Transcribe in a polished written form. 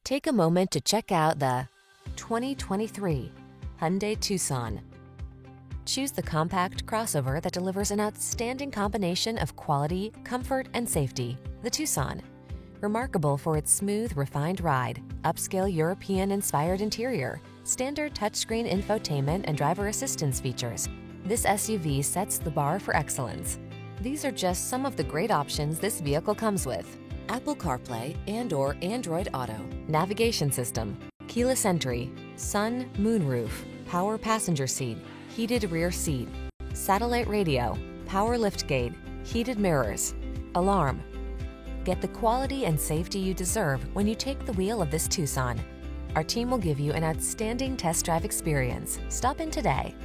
Take a moment to check out the 2023 Hyundai Tucson. Choose the compact crossover that delivers an outstanding combination of quality, comfort, and safety. The Tucson. Remarkable for its smooth, refined ride, upscale European-inspired interior, standard touchscreen infotainment and driver assistance features, this SUV sets the bar for excellence. These are just some of the great options this vehicle comes with: Apple CarPlay and/or Android Auto, navigation system, keyless entry, sun, moonroof, power passenger seat, heated rear seat, satellite radio, power liftgate, heated mirrors, alarm. Get the quality and safety you deserve when you take the wheel of this Tucson. Our team will give you an outstanding test drive experience. Stop in today.